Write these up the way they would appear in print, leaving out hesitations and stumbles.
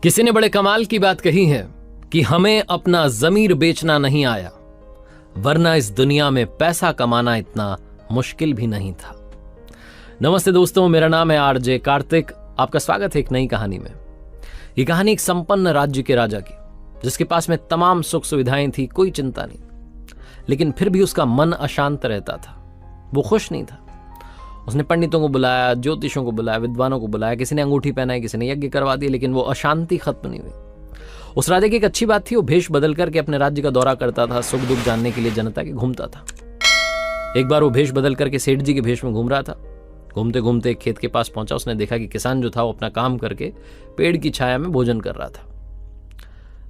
किसी ने बड़े कमाल की बात कही है कि हमें अपना ज़मीर बेचना नहीं आया, वरना इस दुनिया में पैसा कमाना इतना मुश्किल भी नहीं था। नमस्ते दोस्तों, मेरा नाम है आरजे कार्तिक। आपका स्वागत है एक नई कहानी में। ये कहानी एक संपन्न राज्य के राजा की, जिसके पास में तमाम सुख सुविधाएं थी, कोई चिंता नहीं, लेकिन फिर भी उसका मन अशांत रहता था। वो खुश नहीं था। उसने पंडितों को बुलाया, ज्योतिषों को बुलाया, विद्वानों को बुलाया, किसी ने अंगूठी पहनाई, किसी ने यज्ञ करवा दिया, लेकिन वो अशांति खत्म नहीं हुई। उस राजा की एक अच्छी बात थी, वो भेष बदल करके अपने राज्य का दौरा करता था, सुख दुख जानने के लिए जनता के घूमता था। एक बार वो भेष बदल करके सेठ जी के भेष में घूम रहा था। घूमते घूमते एक खेत के पास पहुंचा। उसने देखा कि किसान जो था वो अपना काम करके पेड़ की छाया में भोजन कर रहा था।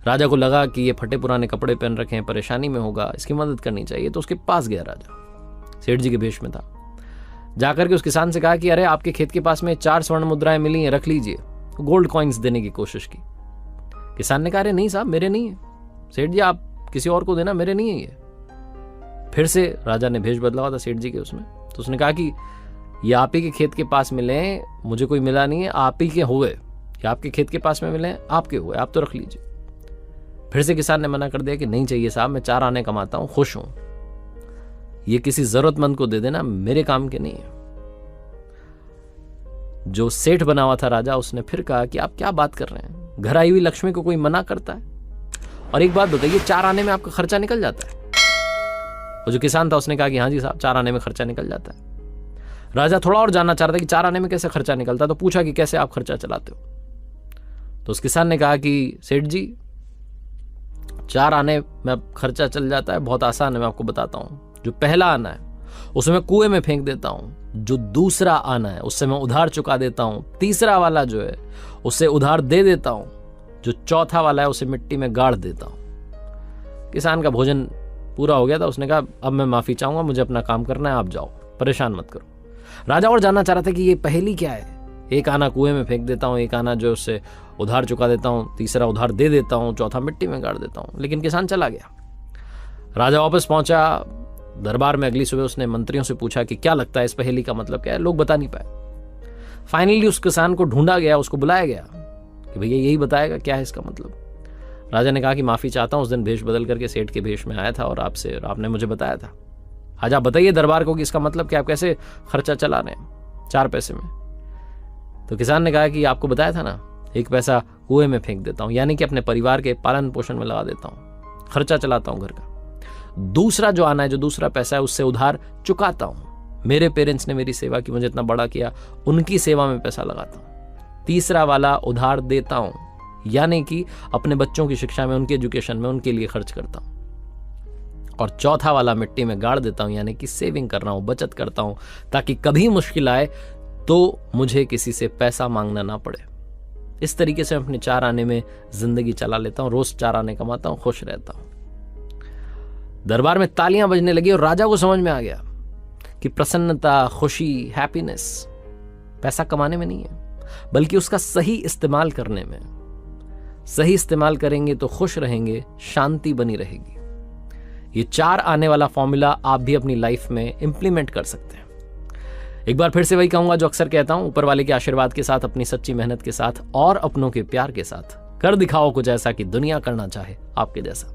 राजा को लगा कि ये फटे पुराने कपड़े पहन रखे हैं, परेशानी में होगा, इसकी मदद करनी चाहिए। तो उसके पास गया राजा, सेठ जी के भेष में था। जाकर के उस किसान से कहा कि अरे, आपके खेत के पास में 4 स्वर्ण मुद्राएं मिली हैं, रख लीजिए। गोल्ड कॉइन्स देने की कोशिश की। किसान ने कहा, अरे नहीं साहब, मेरे नहीं है। सेठ जी, आप किसी और को देना, मेरे नहीं है ये। फिर से राजा ने भेष बदला हुआ था सेठ जी के उसमें। तो उसने कहा कि ये आप ही के खेत के पास मिले, मुझे कोई मिला नहीं है, आप ही के हुए, या आपके खेत के पास में मिले, आपके हुए, आप तो रख लीजिए। फिर से किसान ने मना कर दिया कि नहीं चाहिए साहब, मैं 4 आने कमाता हूं, खुश हूं, ये किसी जरूरतमंद को दे देना, मेरे काम के नहीं है। जो सेठ बना हुआ था राजा, उसने फिर कहा कि आप क्या बात कर रहे हैं, घर आई हुई लक्ष्मी को कोई मना करता है? और एक बात बताइए, 4 आने में आपका खर्चा निकल जाता है? वो जो किसान था उसने कहा कि हाँ जी साहब, 4 आने में खर्चा निकल जाता है। राजा थोड़ा और जानना चाह रहा था कि 4 आने में कैसे खर्चा निकलता है, तो पूछा कि कैसे आप खर्चा चलाते हो? तो उस किसान ने कहा कि सेठ जी, 4 आने में खर्चा चल जाता है, बहुत आसान है, मैं आपको बताता हूं। जो पहला आना है उसे मैं कुएं में फेंक देता हूं, जो दूसरा आना है उससे मैं उधार चुका देता हूं, तीसरा वाला जो है उससे उधार दे देता हूं, जो चौथा वाला है उसे मिट्टी में गाड़ देता हूं। किसान का भोजन पूरा हो गया था। उसने कहा, अब मैं माफी चाहूंगा, मुझे अपना काम करना है, आप जाओ, परेशान मत करो। राजा और जानना चाह रहा था कि ये पहेली क्या है। एक आना कुएं में फेंक देता हूं, एक आना जो उससे उधार चुका देता हूं, तीसरा उधार दे देता हूं, चौथा मिट्टी में गाड़ देता हूं। लेकिन किसान चला गया। राजा वापस पहुंचा दरबार में। अगली सुबह उसने मंत्रियों से पूछा कि क्या लगता है इस पहेली का मतलब क्या है। लोग बता नहीं पाए। फाइनली उस किसान को ढूंढा गया, उसको बुलाया गया कि भैया यही बताएगा क्या है इसका मतलब। राजा ने कहा कि माफी चाहता हूं, उस दिन भेष बदल करके सेठ के भेष में आया था और आपने मुझे बताया था। आज आप बताइए दरबार को कि इसका मतलब क्या, आप कैसे खर्चा चला रहे हैं 4 पैसे में? तो किसान ने कहा कि आपको बताया था ना, 1 पैसा कुएं में फेंक देता हूं, यानी कि अपने परिवार के पालन पोषण में लगा देता हूं, खर्चा चलाता हूं घर का। दूसरा जो आना है, जो दूसरा पैसा है, उससे उधार चुकाता हूं। मेरे पेरेंट्स ने मेरी सेवा की, मुझे इतना बड़ा किया, उनकी सेवा में पैसा लगाता हूं। तीसरा वाला उधार देता हूं, यानी कि अपने बच्चों की शिक्षा में, उनके एजुकेशन में, उनके लिए खर्च करता हूं। और चौथा वाला मिट्टी में गाड़ देता हूं, यानी कि सेविंग कर रहा हूं, बचत करता हूं, ताकि कभी मुश्किल आए तो मुझे किसी से पैसा मांगना ना पड़े। इस तरीके से मैं अपने 4 आने में जिंदगी चला लेता हूं, रोज 4 आने कमाता हूं, खुश रहता हूं। दरबार में तालियां बजने लगी और राजा को समझ में आ गया कि प्रसन्नता, खुशी, हैप्पीनेस पैसा कमाने में नहीं है, बल्कि उसका सही इस्तेमाल करने में। सही इस्तेमाल करेंगे तो खुश रहेंगे, शांति बनी रहेगी। ये 4 आने वाला फॉर्मूला आप भी अपनी लाइफ में इंप्लीमेंट कर सकते हैं। एक बार फिर से वही कहूंगा जो अक्सर कहता हूं, ऊपर वाले के आशीर्वाद के साथ, अपनी सच्ची मेहनत के साथ और अपनों के प्यार के साथ कर दिखाओ कुछ ऐसा कि दुनिया करना चाहे आपके जैसा।